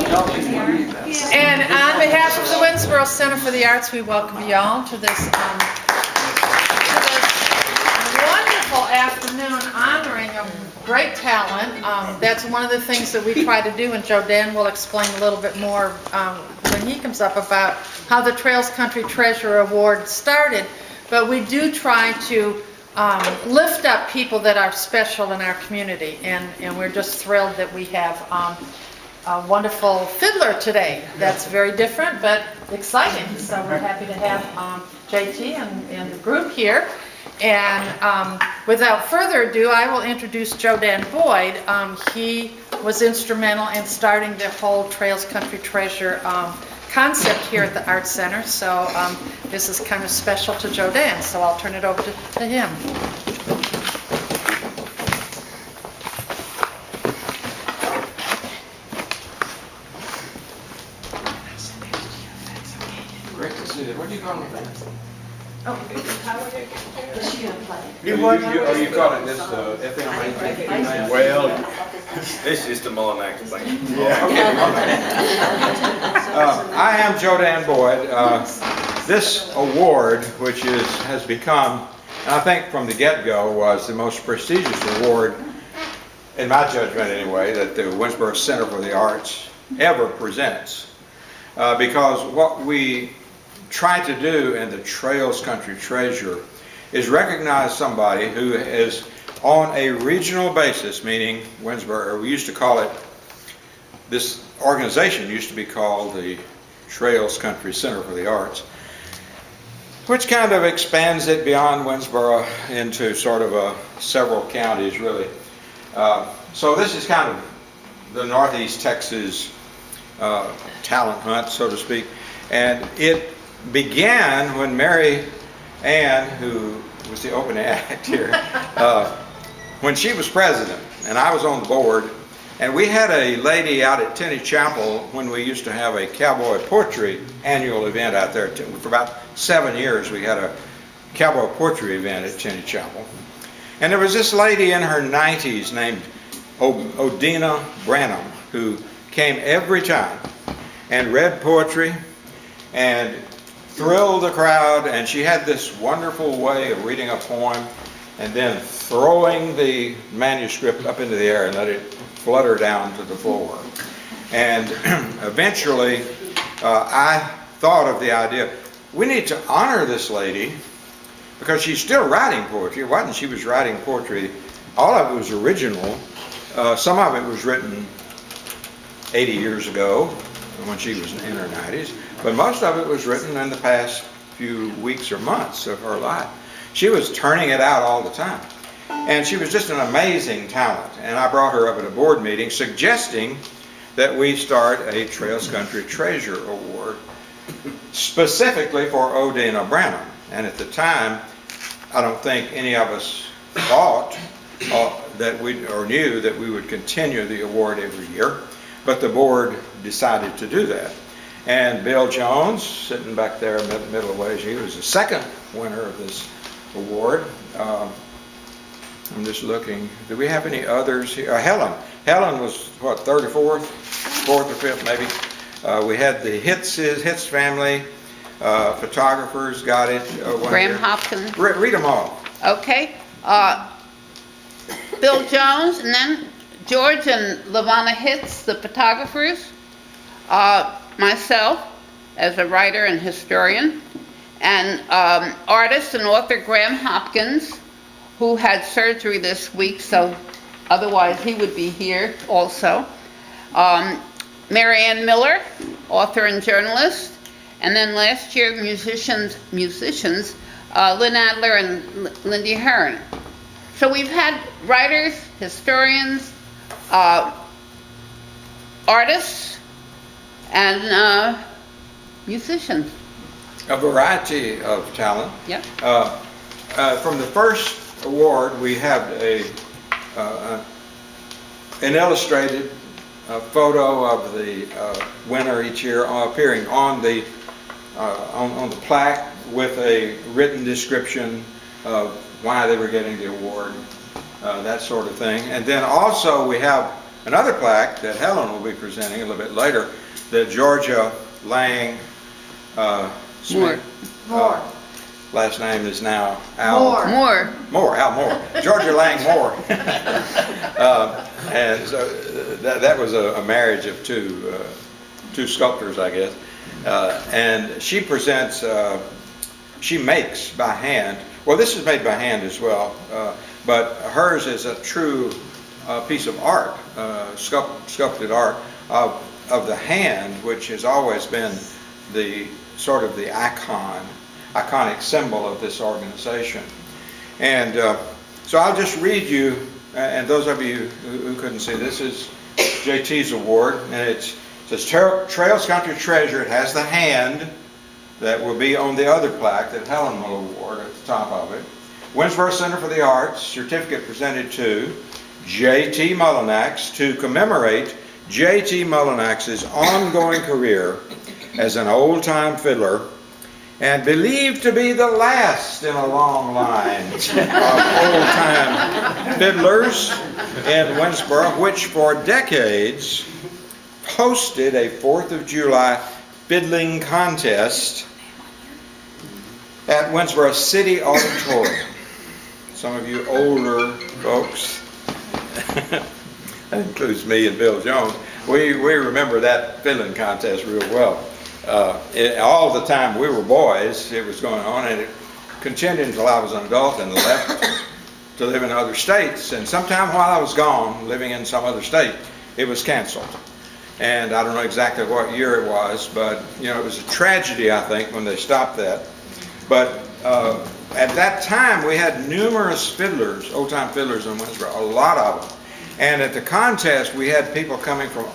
And on behalf of the Winnsboro Center for the Arts, we welcome you all to this wonderful afternoon honoring a great talent. That's one of the things that we try to do, and Joe Dan will explain a little bit more when he comes up about how the Trails Country Treasure Award started. But we do try to lift up people that are special in our community, and we're just thrilled that we have a wonderful fiddler today. That's very different but exciting. So we're happy to have JT and the group here. And without further ado, I will introduce Joe Dan Boyd. He was instrumental in starting the whole Trails Country Treasure concept here at the Arts Center. So this is kind of special to Joe Dan. So I'll turn it over to him. What do you call it? Oh, is she going to play? You call it this FM 859? Well, it's just a Mullinax Band. Yeah. I am Joe Dan Boyd. This award, which has become, and I think from the get-go, was the most prestigious award, in my judgment anyway, that the Winnsboro Center for the Arts ever presents. Because what we try to do in the Trails Country Treasure is recognize somebody who is on a regional basis, meaning Winnsboro, we used to call it, this organization used to be called the Trails Country Center for the Arts, which kind of expands it beyond Winnsboro into sort of several counties really. So this is kind of the Northeast Texas talent hunt, so to speak, and it began when MaryAnn, who was the opening act here, when she was president and I was on the board, and we had a lady out at Tenney Chapel when we used to have a cowboy poetry annual event out there. For about 7 years we had a cowboy poetry event at Tenney Chapel. And there was this lady in her 90s named Odina Branham who came every time and read poetry and thrilled the crowd, and she had this wonderful way of reading a poem and then throwing the manuscript up into the air and let it flutter down to the floor. And eventually I thought of the idea, we need to honor this lady because she's still writing poetry. It wasn't she was writing poetry, all of it was original. Some of it was written 80 years ago when she was in her 90s, but most of it was written in the past few weeks or months of her life. She was turning it out all the time, and she was just an amazing talent. And I brought her up at a board meeting suggesting that we start a Trails Country Treasure Award specifically for Odina Branham. And at the time, I don't think any of us thought that we or knew that we would continue the award every year, but the board decided to do that. And Bill Jones, sitting back there middle of ways, he was the second winner of this award. I'm just looking, do we have any others here? Helen was what, third or fourth or fifth maybe. We had the Hitz family, photographers got it. Graham Hopkins. Read them all. Okay. Bill Jones, and then George and Lavana Hitz, the photographers. Myself, as a writer and historian, and artist and author Graham Hopkins, who had surgery this week, so otherwise he would be here also. MaryAnn Miller, author and journalist, and then last year musicians, Lynn Adler and Lindy Hearn. So we've had writers, historians, artists, and musicians. A variety of talent. Yep. From the first award, we have an illustrated photo of the winner each year appearing on the plaque with a written description of why they were getting the award, that sort of thing. And then also we have another plaque that Helen will be presenting a little bit later, that Georgia Lang Smith, Moore. last name is now Al Moore. Al Moore. Georgia Lang Moore. And so that was a marriage of two sculptors, I guess. And she presents, she makes by hand. Well, this is made by hand as well, but hers is a true piece of art, sculpted art of the hand, which has always been the sort of the iconic symbol of this organization. And so I'll just read you, and those of you who couldn't see, this is JT's award, and it says Trails Country Treasure. It has the hand that will be on the other plaque that Helen will award at the top of it. Winnsboro Center for the Arts, certificate presented to J.T. Mullinax to commemorate J.T. Mullinax's ongoing career as an old-time fiddler and believed to be the last in a long line of old-time fiddlers in Winnsboro, which for decades hosted a 4th of July fiddling contest at Winnsboro City Auditorium. Some of you older folks, that includes me and Bill Jones, we remember that fiddling contest real well. All the time we were boys, it was going on, and it continued until I was an adult and left to live in other states. And sometime while I was gone, living in some other state, it was canceled. And I don't know exactly what year it was, but it was a tragedy, I think, when they stopped that. But at that time, we had numerous fiddlers, old-time fiddlers in Winnsboro, a lot of them. And at the contest, we had people coming from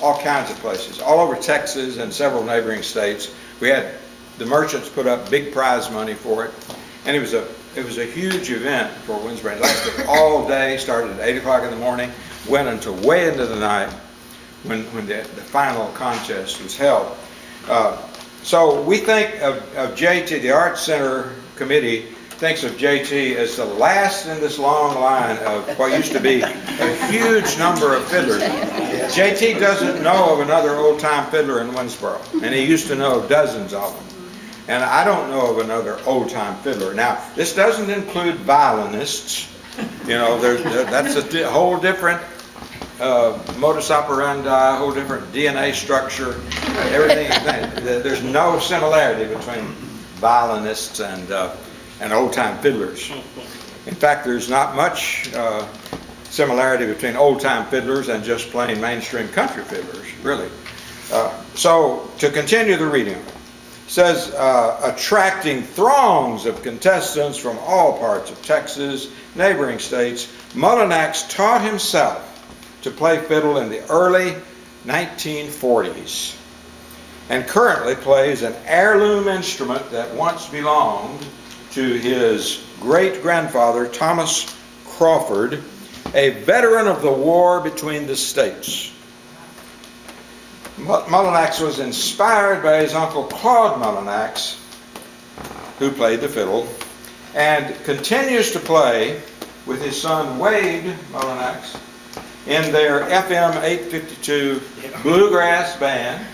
all kinds of places, all over Texas and several neighboring states. We had the merchants put up big prize money for it, and it was a huge event for Winnsboro. It lasted all day, started at 8 o'clock in the morning, went until way into the night when the final contest was held. So we think of JT, the Arts Center Committee thinks of JT as the last in this long line of what used to be a huge number of fiddlers. JT doesn't know of another old-time fiddler in Winnsboro, and he used to know dozens of them. And I don't know of another old-time fiddler. Now, this doesn't include violinists. That's a whole different modus operandi, a whole different DNA structure, everything. There's no similarity between violinists and old-time fiddlers. In fact, there's not much similarity between old-time fiddlers and just plain mainstream country fiddlers, really. So, to continue the reading, it says, attracting throngs of contestants from all parts of Texas, neighboring states, Mullinax taught himself to play fiddle in the early 1940s and currently plays an heirloom instrument that once belonged to his great-grandfather, Thomas Crawford, a veteran of the war between the states. Mullinax was inspired by his uncle Claude Mullinax, who played the fiddle, and continues to play with his son Wade Mullinax in their FM 852 Bluegrass Band,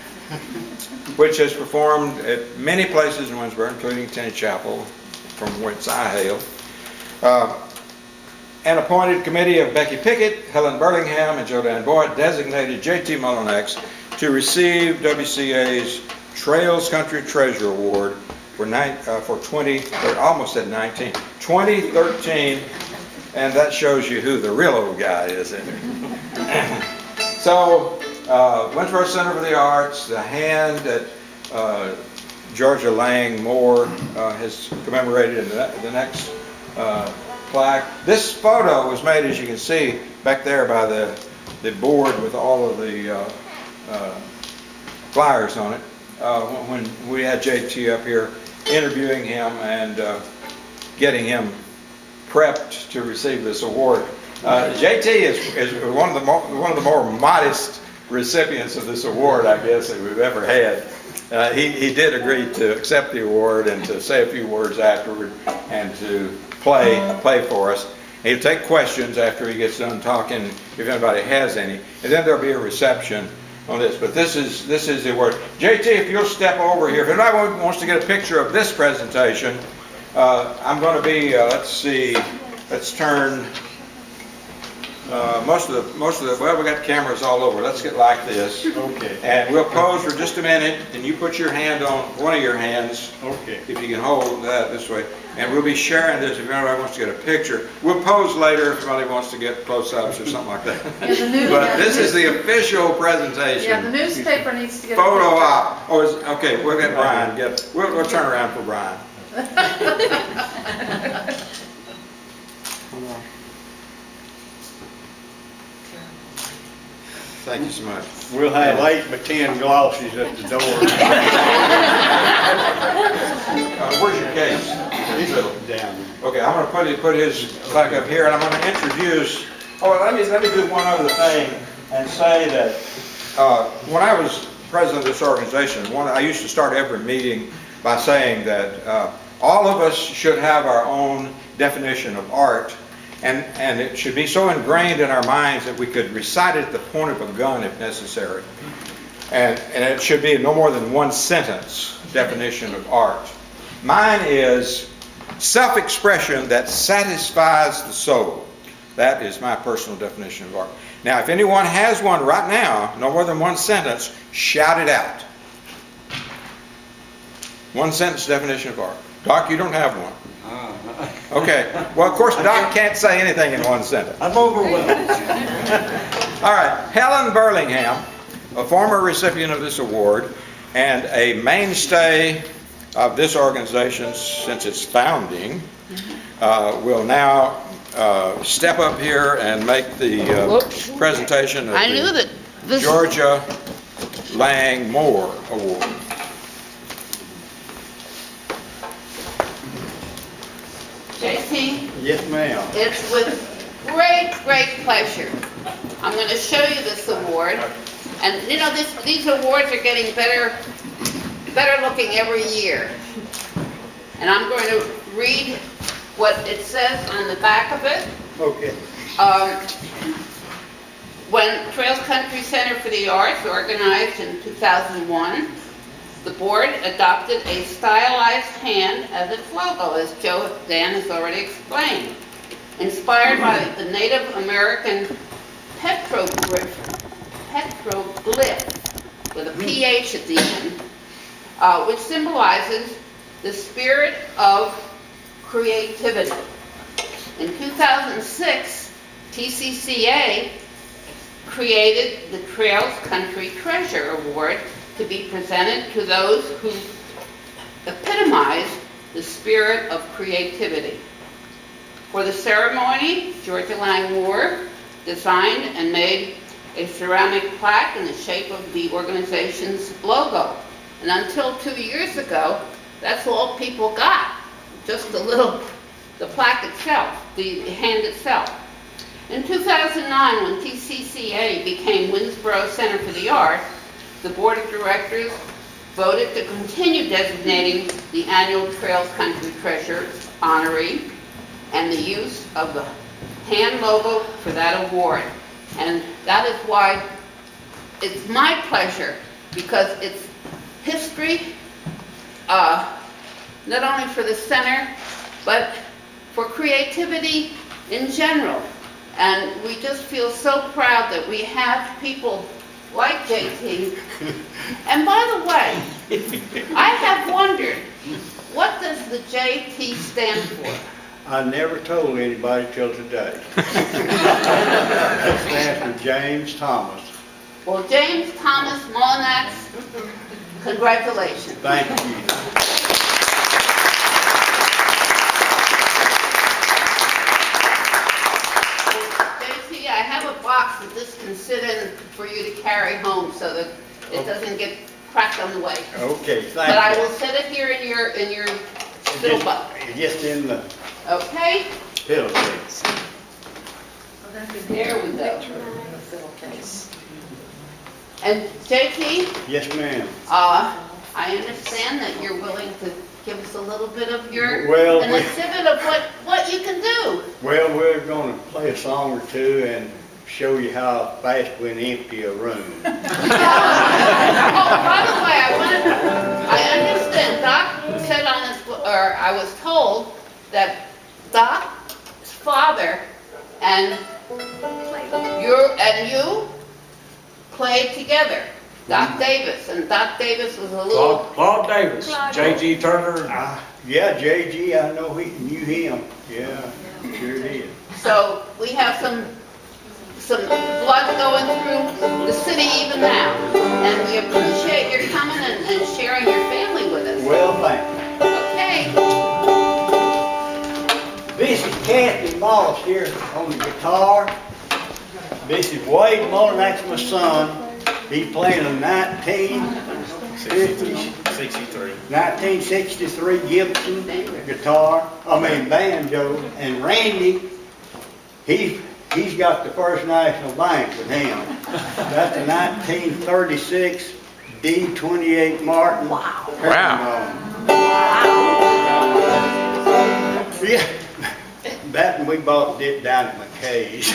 which has performed at many places in Winnsboro, including Tenney Chapel, from whence I hail. An appointed committee of Becky Pickett, Helen Burlingham, and Joe Dan Boyd designated J.T. Mullinax to receive WCA's Trails Country Treasure Award for 2013, and that shows you who the real old guy is in there. So, Winnsboro Center for the Arts, the hand that Georgia Lang Moore has commemorated in the next plaque. This photo was made, as you can see, back there by the board with all of the flyers on it, when we had JT up here interviewing him and getting him prepped to receive this award. JT is one of the more modest recipients of this award, I guess, that we've ever had. He did agree to accept the award and to say a few words afterward and to play for us. He'll take questions after he gets done talking, if anybody has any, and then there'll be a reception on this. But this is the award. JT, if you'll step over here. If anybody wants to get a picture of this presentation, I'm going to be, let's see, let's turn most of the, well, we got cameras all over. Let's get like this. Okay. And we'll pose for just a minute, and you put your hand on one of your hands. Okay. If you can hold that this way. And we'll be sharing this if anybody wants to get a picture. We'll pose later if anybody wants to get close-ups or something like that. But this is the official presentation. Yeah, the newspaper needs to get Photo a picture. op. Oh, okay, we'll get Brian. We'll turn around for Brian. Thank you so much. We'll have 8 by 10 glosses at the door. Where's your case? Down. Okay, I'm going to put his plaque up here, and I'm going to introduce. Oh, let me do one other thing and say that when I was president of this organization, I used to start every meeting by saying that all of us should have our own definition of art. And it should be so ingrained in our minds that we could recite it at the point of a gun if necessary. And it should be no more than one sentence definition of art. Mine is self-expression that satisfies the soul. That is my personal definition of art. Now, if anyone has one right now, no more than one sentence, shout it out. One sentence definition of art. Doc, you don't have one. Okay. Well, of course, Doc can't say anything in one sentence. I'm overwhelmed. All right. Helen Burlingham, a former recipient of this award and a mainstay of this organization since its founding, will now step up here and make the presentation of the Georgia Lang Moore Award. JT? Yes, ma'am. It's with great pleasure. I'm going to show you this award. And you know, these awards are getting better looking every year. And I'm going to read what it says on the back of it. Okay. When Trails Country Center for the Arts organized in 2001, the board adopted a stylized hand as its logo, as Dan has already explained. Inspired by the Native American petroglyph with a PH at the end, which symbolizes the spirit of creativity. In 2006, TCCA created the Trails Country Treasure Award to be presented to those who epitomize the spirit of creativity. For the ceremony, Georgia Lang Moore designed and made a ceramic plaque in the shape of the organization's logo. And until 2 years ago, that's all people got, just the plaque itself, the hand itself. In 2009, when TCCA became Winnsboro Center for the Arts, the Board of Directors voted to continue designating the annual Trails Country Treasure honoree and the use of the hand logo for that award. And that is why it's my pleasure, because it's history, not only for the center, but for creativity in general. And we just feel so proud that we have people like JT. And by the way, I have wondered, what does the JT stand for? I never told anybody till today. It stands for James Thomas. Well, James Thomas Mullinax, congratulations. Thank you. JT, I have a box that this can sit in for you to carry home so that it doesn't get cracked on the way. Okay, thank you. But I will set it here in your fiddle box. Just in the Okay? fiddle case. There we go. And JT, Yes, ma'am. I understand that you're willing to give us a little bit of your, Well, an exhibit of what you can do. Well, we're gonna play a song or two and show you how fast we can empty a room. Oh, by the way, I understand, Doc said on his, or I was told that Doc's father and you played together. Doc Davis, and Doc Davis was a little... Claude Davis, J.G. Turner. Yeah, J.G., I know he knew him. Yeah, sure did. So we have some blood going through the city even now. And we appreciate your coming and sharing your family with us. Well, thank you. Okay. This is Cathy Moss here on the guitar. This is Wade Mullinax, my son. He's playing a 1963 Gibson banjo. And Randy, he's got the First National Bank with him. That's a 1936 D28 Martin. Wow. Yeah, that and we bought it down at McKay's.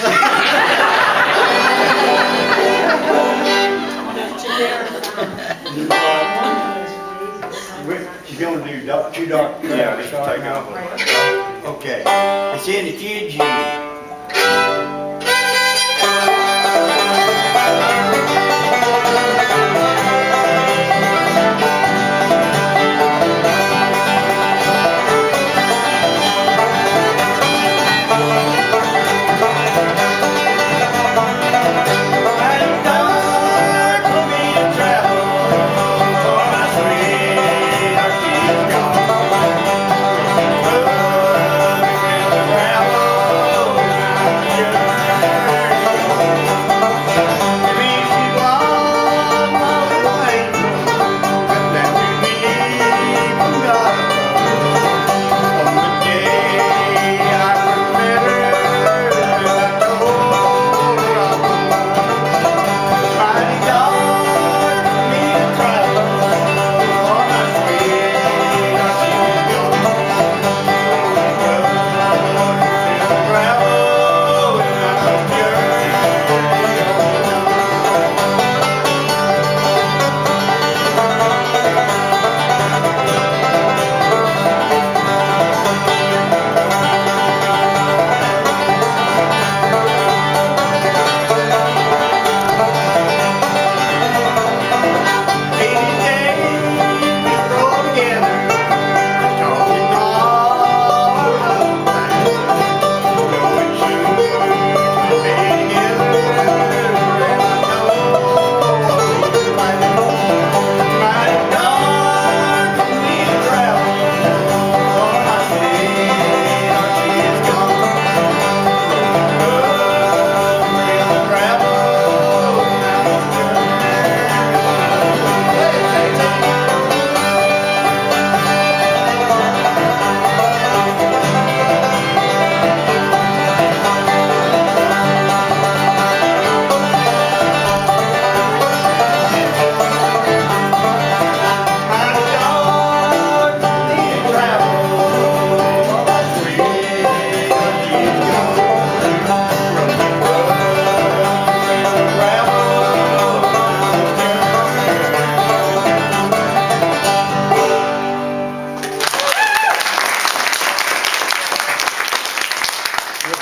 You're gonna do two dark. Yeah, just take off. Okay, it's in the kids' union.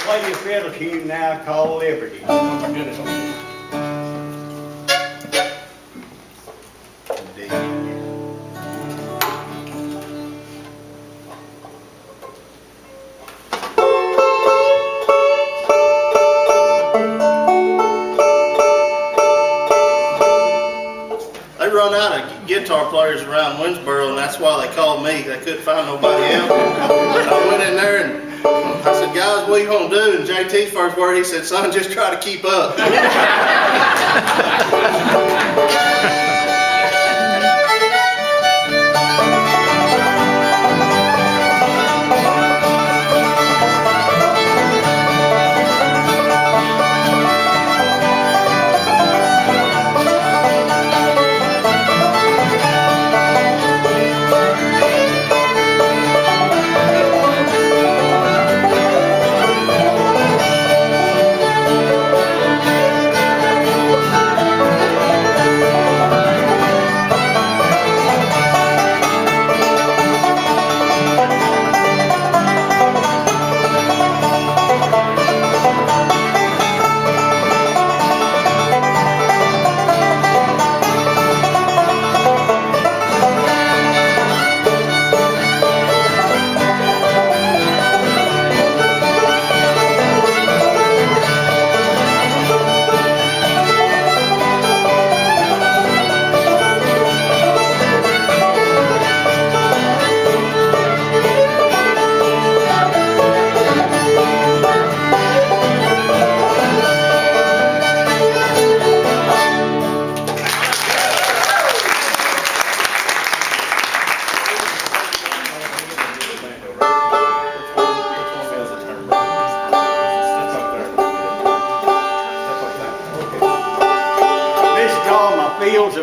Play your fiddle tune now called Liberty. Oh my goodness. They run out of guitar players around Winnsboro, and that's why they called me. They couldn't find nobody else. I went in there and I said, guys, what are you going to do? And JT's first word, he said, son, just try to keep up.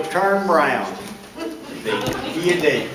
will turn brown. You dig.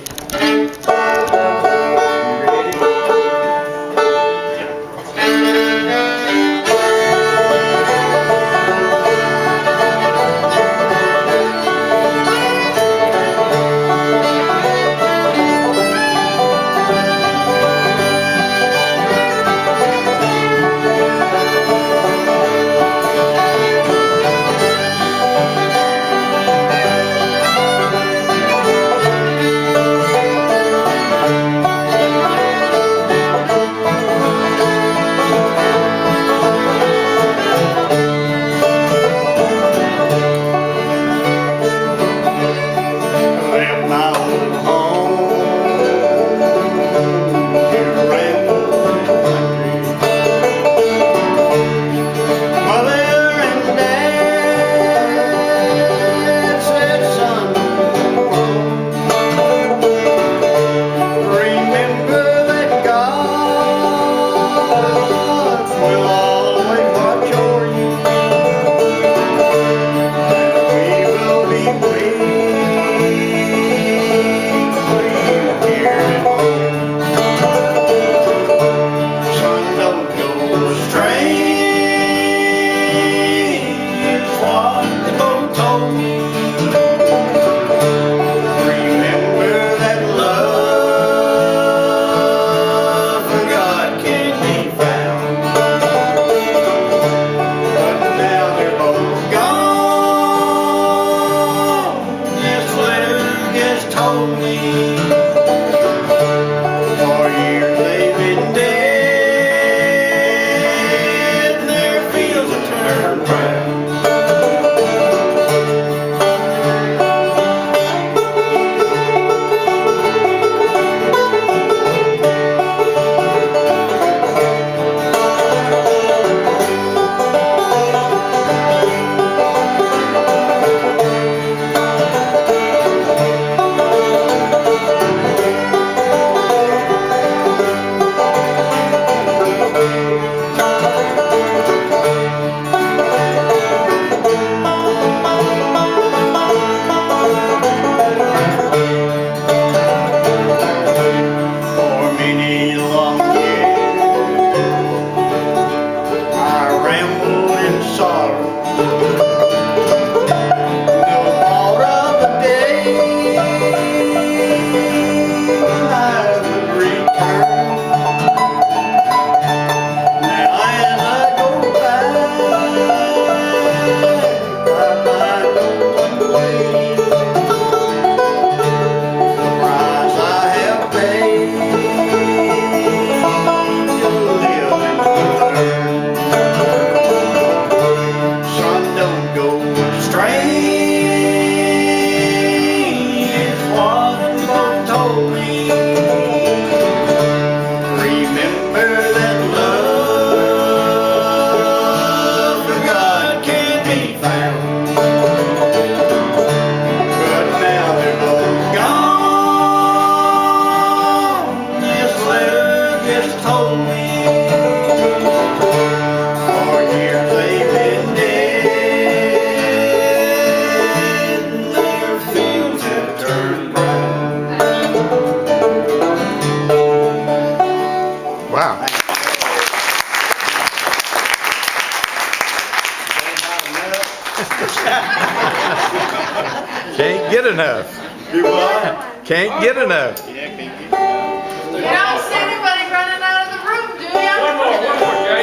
Can't get enough. Do what? Can't get enough. You don't see anybody running out of the room, do you? One more, Jay.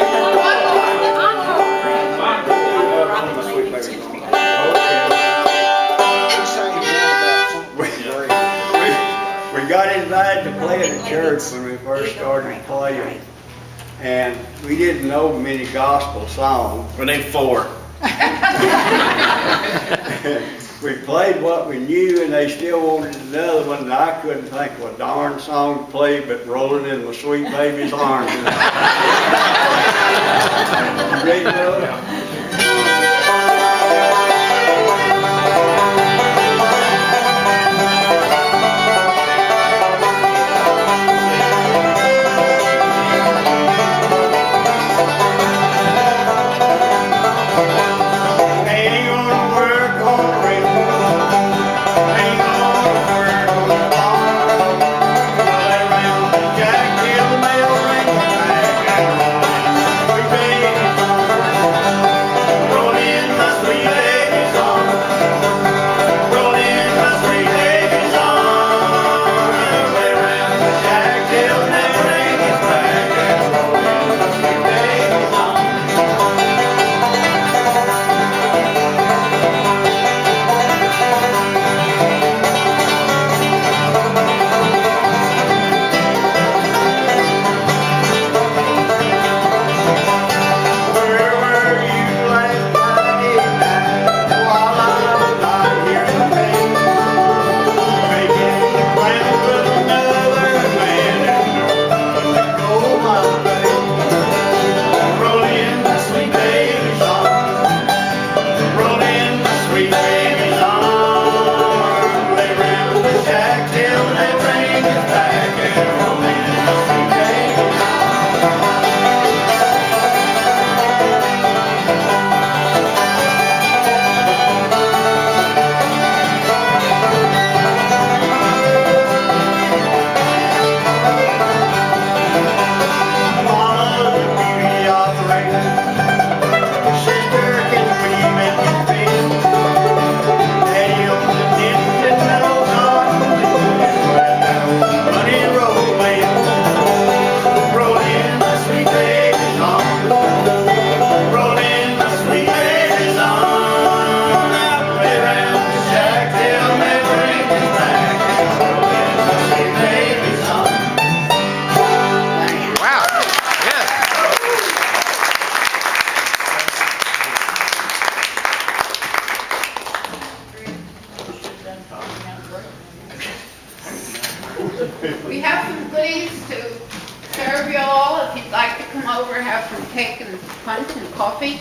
We got invited to play at the church when we first started playing, and we didn't know many gospel songs. We need 4. We played what we knew, and they still wanted another one, and I couldn't think of a darn song to play but Rolling in My Sweet Baby's Arms. You ready to go? Ain't gonna work on the railroad. We have some goodies to serve you all. If you'd like to come over, have some cake and punch and coffee.